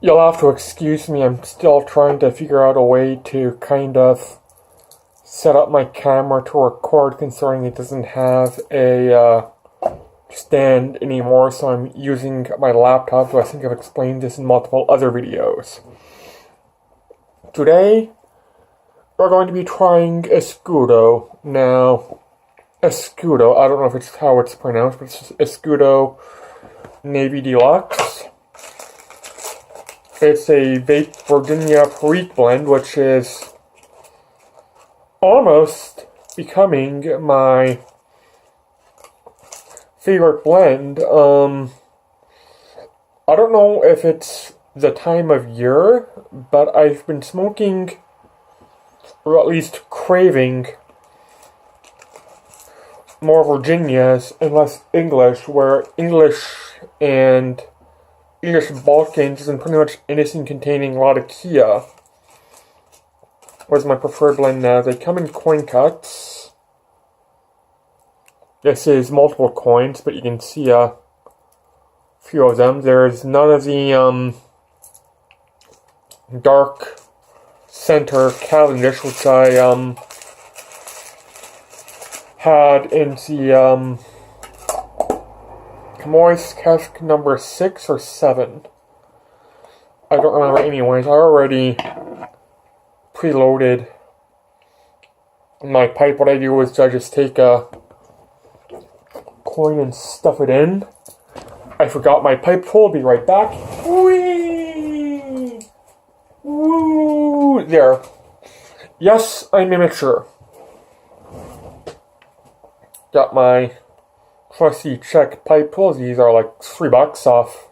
You'll have to excuse me, I'm still trying to figure out a way to kind of set up my camera to record, considering it doesn't have a stand anymore, so I'm using my laptop, so I think I've explained this in multiple other videos. Today, we're going to be trying Escudo. Now, Escudo, I don't know if it's how it's pronounced, but it's Escudo Navy Deluxe. It's a vape Virginia Perique blend, which is almost becoming my favorite blend. I don't know if it's the time of year, but I've been smoking, or at least craving, more Virginias and less English, where English and English Balkans and pretty much anything containing a lot of Kia was my preferred blend now. They come in coin cuts. This is multiple coins, but you can see a few of them. There's none of the dark center Cavendish, which I had in the Moist cask number 6 or 7. I don't remember anyways. I already preloaded my pipe. What I do is I just take a coin and stuff it in. I forgot my pipe full. Be right back. Whee! Woo! There. Yes, I'm immature. Got my trusty Czech pipe pulls. These are like $3 off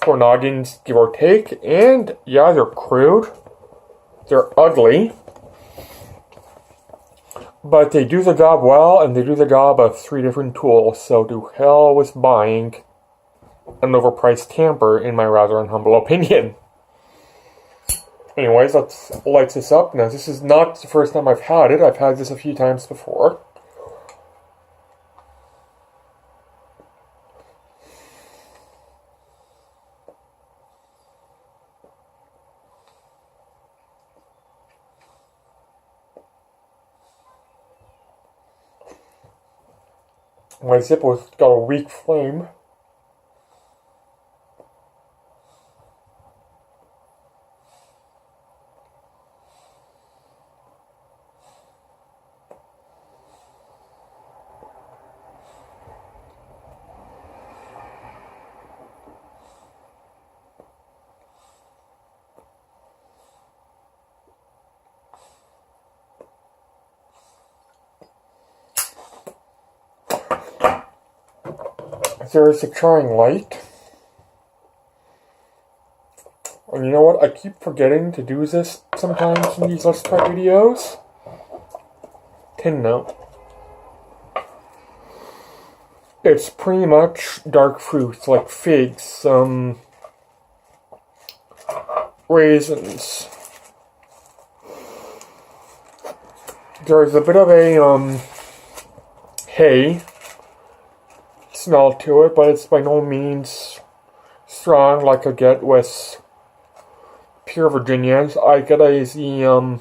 4 noggins, give or take. And yeah, they're crude. They're ugly. But they do the job well, and they do the job of 3 different tools. So to hell with buying an overpriced tamper, in my rather humble opinion. Anyways, let's light this up. Now, this is not the first time I've had it. I've had this a few times before. My Zippo's got a weak flame. There's a trying light. And you know what? I keep forgetting to do this sometimes in these Let's Try videos. Tin note. It's pretty much dark fruits like figs, raisins. There's a bit of a hay smell to it, but it's by no means strong like I get with pure Virginias. I get the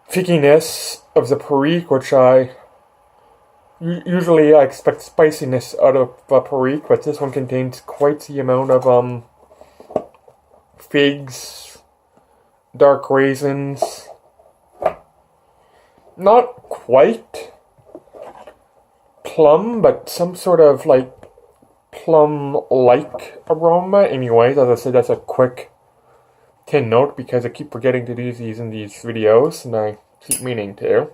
figginess of the Perique, which usually I expect spiciness out of a Perique, but this one contains quite the amount of figs, dark raisins. Not quite plum, but some sort of like plum-like aroma. Anyways, as I said, that's a quick tin note because I keep forgetting to do these in these videos, and I keep meaning to.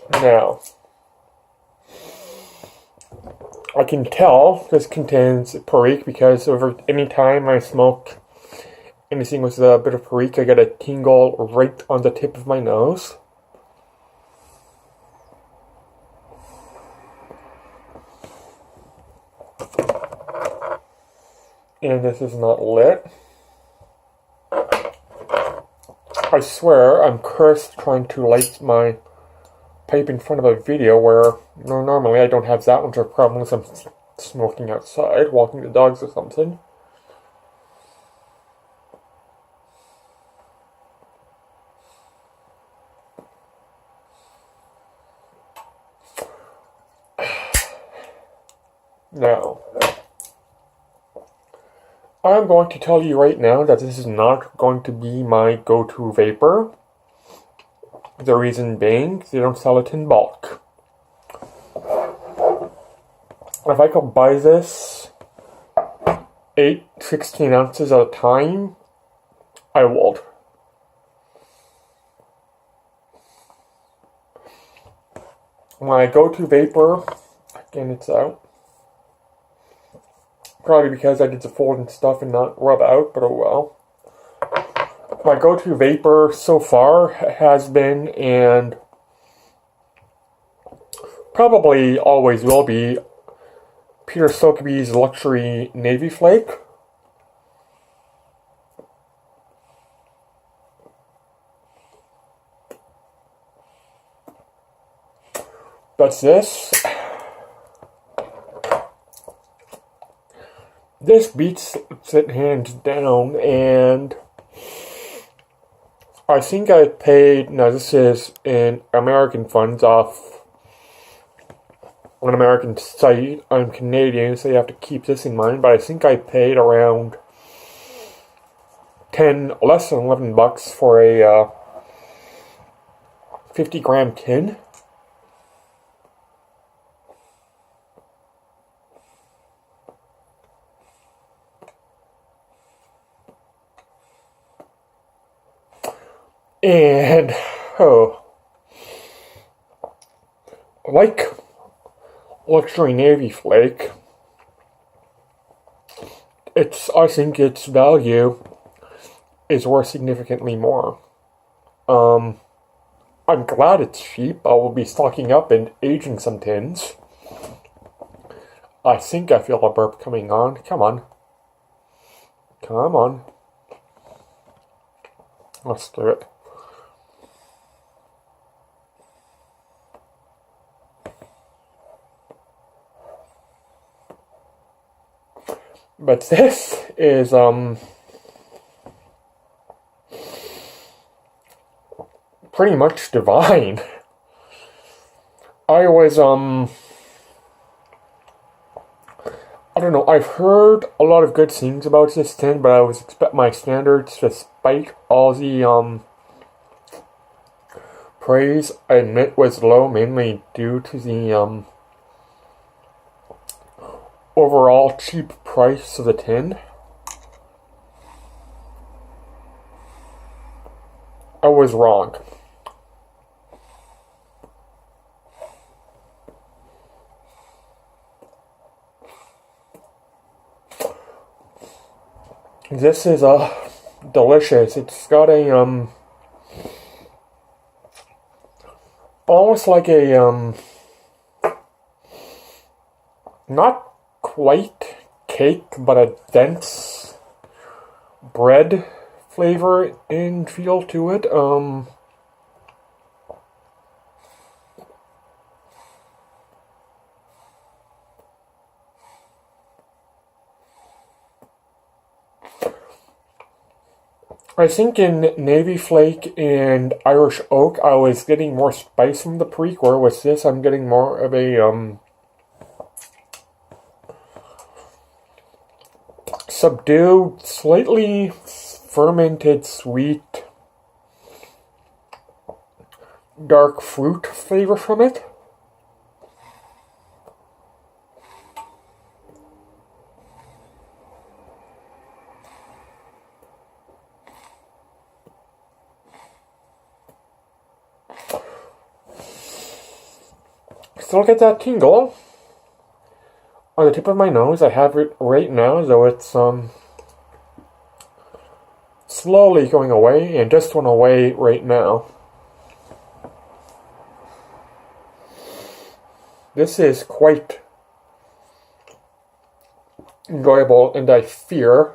Now, I can tell this contains Perique because over any time I smoke anything with a bit of Perique, I get a tingle right on the tip of my nose. And this is not lit. I swear I'm cursed trying to light my pipe in front of a video where normally I don't have that much of a problem unless I'm smoking outside, walking the dogs or something. Now, I'm going to tell you right now that this is not going to be my go-to vapor. The reason being, they don't sell it in bulk. If I could buy this 16 ounces at a time, I would. My go-to vapor, again it's out. Probably because I get to fold and stuff and not rub out, but oh well. My go-to vapor so far has been, and probably always will be, Peter Sotheby's Luxury Navy Flake. That's this. This beats it hands down, and I think I paid, now this is in American funds off an American site. I'm Canadian, so you have to keep this in mind, but I think I paid around less than $11 for a 50-gram tin. And, like Luxury Navy Flake, I think its value is worth significantly more. I'm glad it's cheap. I will be stocking up and aging some tins. I think I feel a burp coming on. Come on. Come on. Let's do it. But this is, pretty much divine. I was, I don't know, I've heard a lot of good things about this tin, but I was expect my standards, despite all the, praise, I admit was low, mainly due to the, overall cheap price of the tin. I was wrong. This is delicious. It's got a almost like a not quite cake, but a dense bread flavor and feel to it. I think in Navy Flake and Irish Oak, I was getting more spice from the Prequel. With this, I'm getting more of a, subdued, slightly fermented, sweet, dark fruit flavor from it. Still get that tingle on the tip of my nose. I have it right now, though it's slowly going away, and just went away right now. This is quite enjoyable, and I fear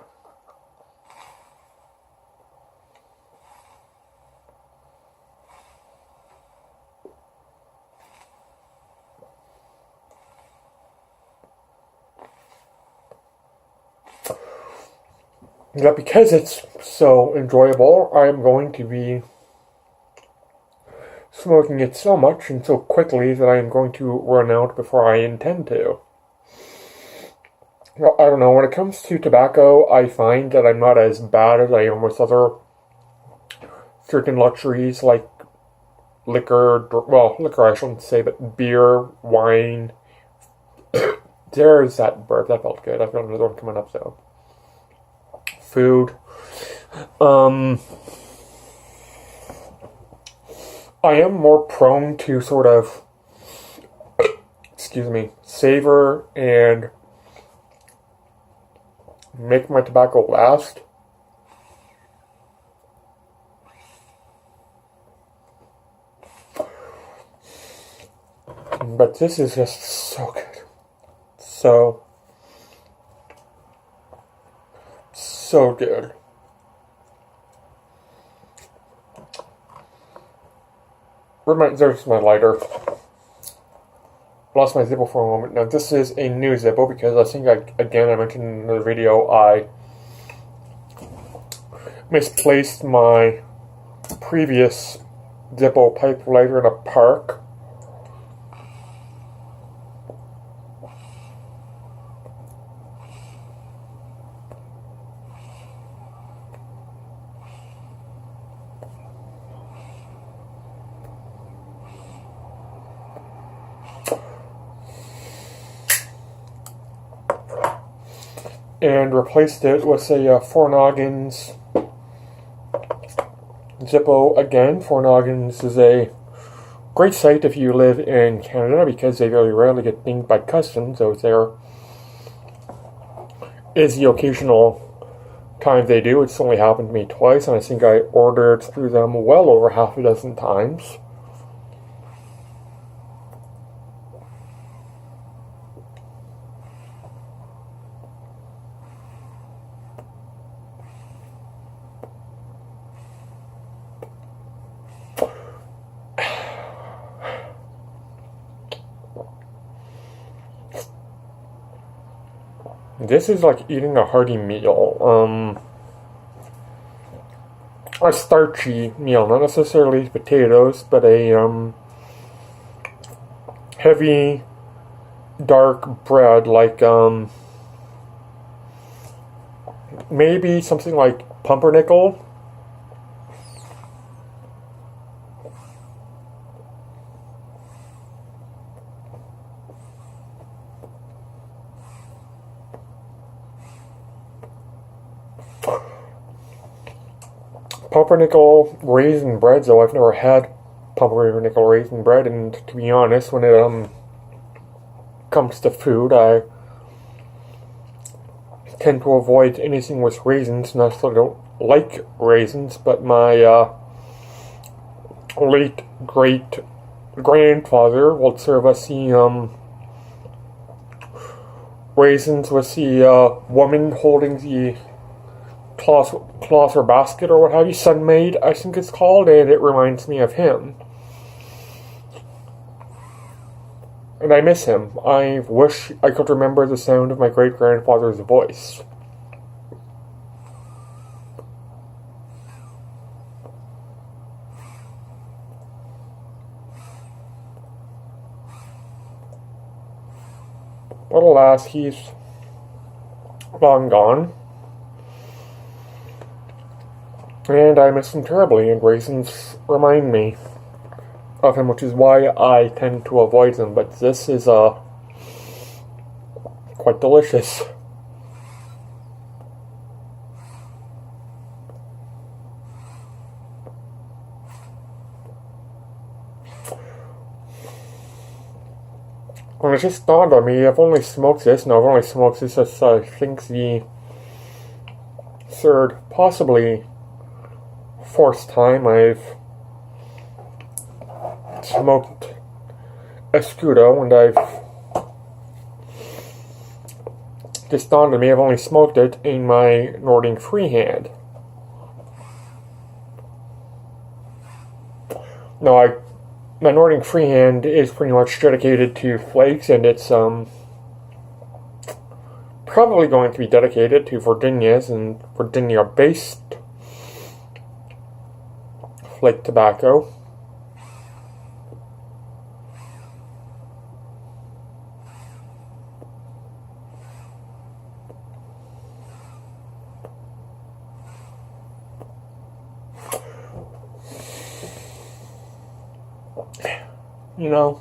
that because it's so enjoyable, I'm going to be smoking it so much and so quickly that I am going to run out before I intend to. Well, I don't know, when it comes to tobacco, I find that I'm not as bad as I am with other certain luxuries like liquor, well, liquor I shouldn't say, but beer, wine. There's that burp, that felt good. I felt another one coming up, so. Food. I am more prone to sort of, savor and make my tobacco last. But this is just so good. So good. There's my lighter. Lost my Zippo for a moment. Now this is a new Zippo because I think I mentioned in the video I misplaced my previous Zippo pipe lighter in a park. And replaced it with a Four Noggins Zippo again. Four Noggins is a great site if you live in Canada because they very rarely get dinged by customs, so there is the occasional time they do. It's only happened to me twice, and I think I ordered through them well over half a dozen times. This is like eating a hearty meal. A starchy meal, not necessarily potatoes, but a heavy, dark bread, like maybe something like pumpernickel. Pumpernickel raisin bread, though I've never had pumpernickel raisin bread, and to be honest, when it comes to food, I tend to avoid anything with raisins. Not that I don't like raisins, but my late great grandfather would serve us the raisins with the woman holding the cloth or basket or what have you, Sunmaid I think it's called, and it reminds me of him. And I miss him. I wish I could remember the sound of my great-grandfather's voice. But alas, he's long gone. And I miss him terribly, and raisins remind me of him, which is why I tend to avoid them. But this is quite delicious. And it just dawned on me, I've only smoked this as I think the third, possibly fourth time I've smoked Escudo, and I've just dawned on me I've only smoked it in my Nordic freehand. Now, my Nordic freehand is pretty much dedicated to flakes, and it's probably going to be dedicated to Virginia's and Virginia-based flake tobacco. You know,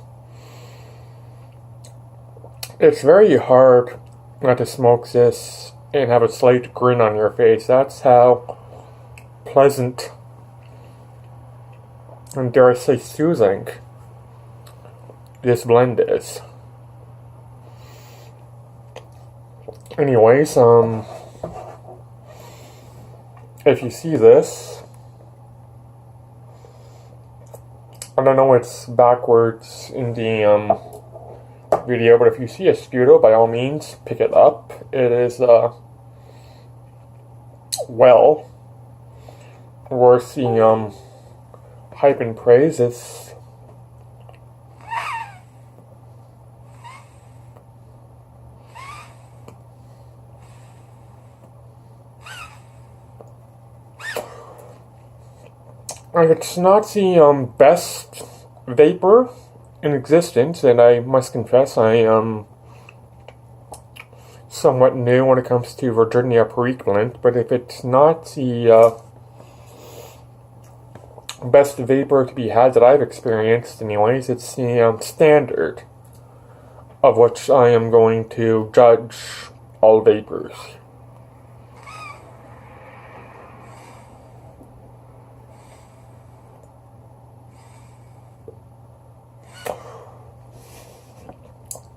it's very hard not to smoke this and have a slight grin on your face. That's how pleasant and, dare I say, soothing this blend is. Anyways, if you see this, I don't know it's backwards in the video, but if you see Escudo, by all means, pick it up. It is, well, worth the, hype and praise. It's not the, best vapor in existence, and I must confess I am somewhat new when it comes to Virginia Perique blend, but if it's not the best vapor to be had that I've experienced anyways, it's the standard of which I am going to judge all vapors.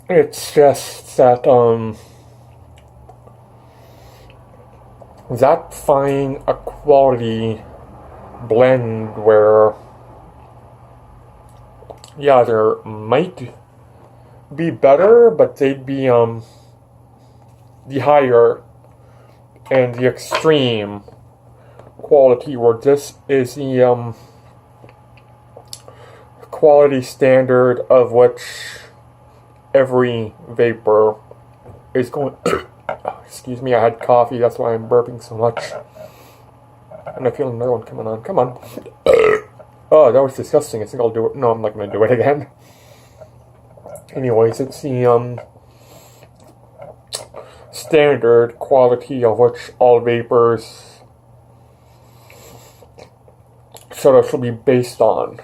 It's just that, that fine a quality blend where, yeah, there might be better, but they'd be, the higher and the extreme quality, where this is the, quality standard of which every vapor is going. Excuse me, I had coffee, that's why I'm burping so much. And I feel another one coming on. Come on. Oh, that was disgusting. I think I'll do it. No, I'm not going to do it again. Anyways, it's the standard quality of which all vapors sort of should be based on.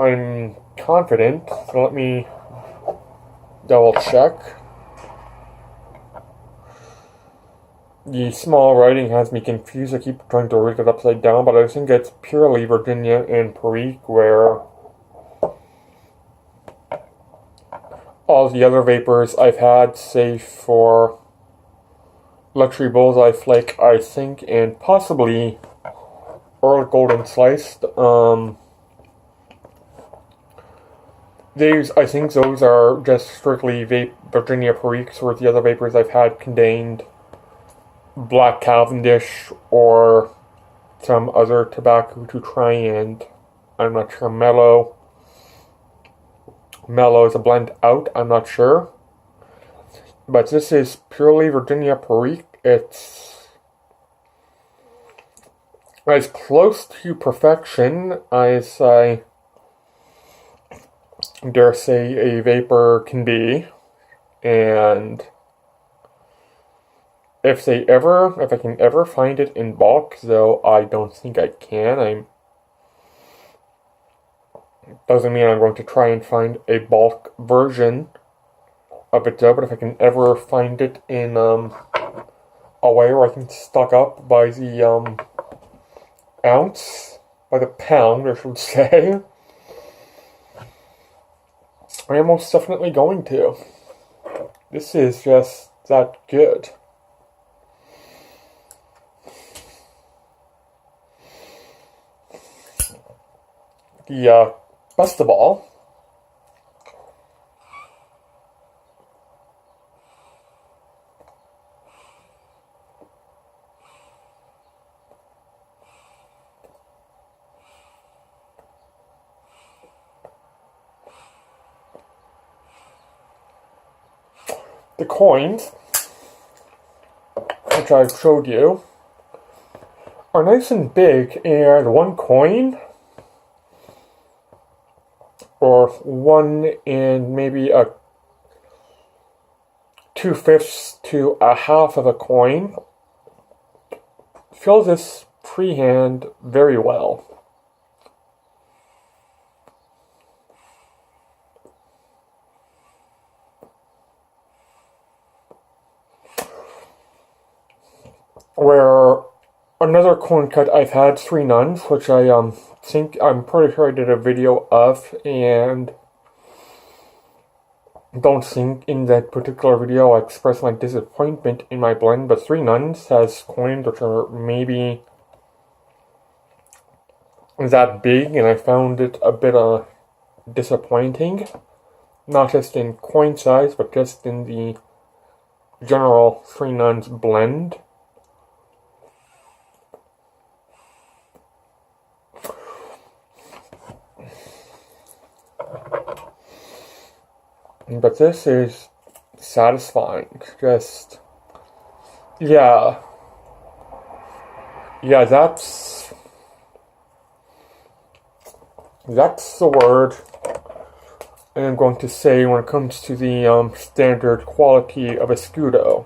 I'm confident, so let me double check. The small writing has me confused. I keep trying to read it upside down, but I think it's purely Virginia and Perique, where all the other vapors I've had, save for Luxury Bullseye Flake, I think, and possibly Earl Golden Sliced, I think those are just strictly Virginia Periques, where the other vapors I've had contained Black Cavendish or some other tobacco to try and, I'm not sure, Mellow is a blend out, I'm not sure. But this is purely Virginia Perique. It's as close to perfection as I dare say a vapor can be, and if I can ever find it in bulk, though I don't think I can, doesn't mean I'm going to try and find a bulk version of it though, but if I can ever find it in a way where I can stock up by the ounce, by the pound I should say, I am most definitely going to. This is just that good. The best of all, the coins, which I've showed you, are nice and big, and one coin, or 1 and maybe a 2/5 to a half of a coin, fills this freehand very well. Where another coin cut I've had, 3 nuns, which I'm pretty sure I did a video of, and don't think in that particular video I expressed my disappointment in my blend, but 3 nuns has coins which are maybe that big, and I found it a bit disappointing, not just in coin size, but just in the general 3 nuns blend. But this is satisfying. Just, yeah, that's the word I'm going to say when it comes to the standard quality of Escudo.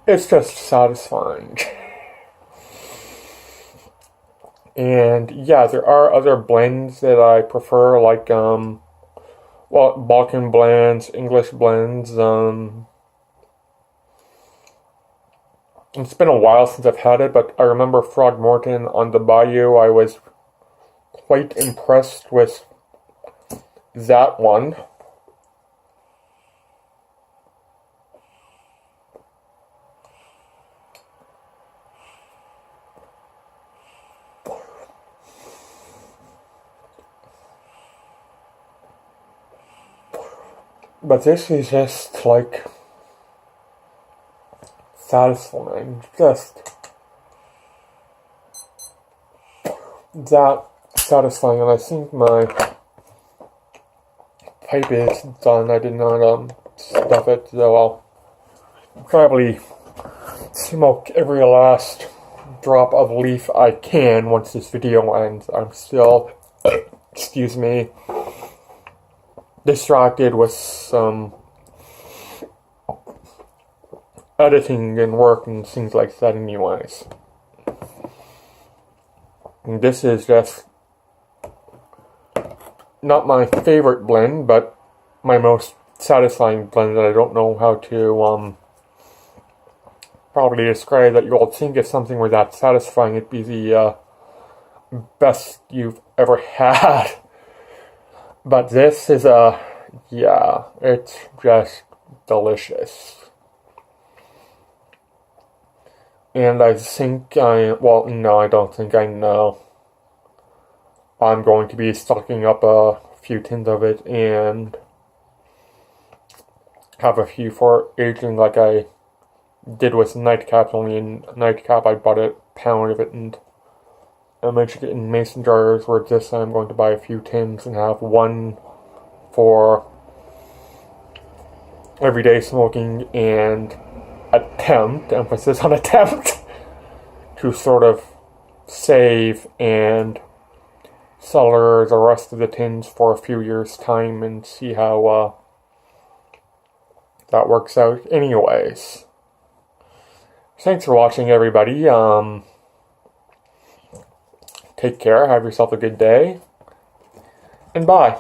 It's just satisfying. And yeah, there are other blends that I prefer, like Balkan blends, English blends. It's been a while since I've had it, but I remember Frogmorton on the Bayou. I was quite impressed with that one. But this is just like satisfying, just that satisfying. And I think my pipe is done. I did not stuff it, so I'll probably smoke every last drop of leaf I can once this video ends. I'm still, excuse me, distracted with some editing and work and things like that anyways. And this is just not my favorite blend, but my most satisfying blend that I don't know how to probably describe. That you all think if something were that satisfying, it'd be the best you've ever had. But this is yeah, it's just delicious. And I think well, no, I don't think I know. I'm going to be stocking up a few tins of it and have a few for aging like I did with Nightcap. Only in Nightcap I bought a pound of it and I mentioned it in mason jars, where this I'm going to buy a few tins and have one for everyday smoking and attempt, emphasis on attempt, to sort of save and sell the rest of the tins for a few years' time and see how that works out. Anyways, thanks for watching, everybody. Take care, have yourself a good day, and bye.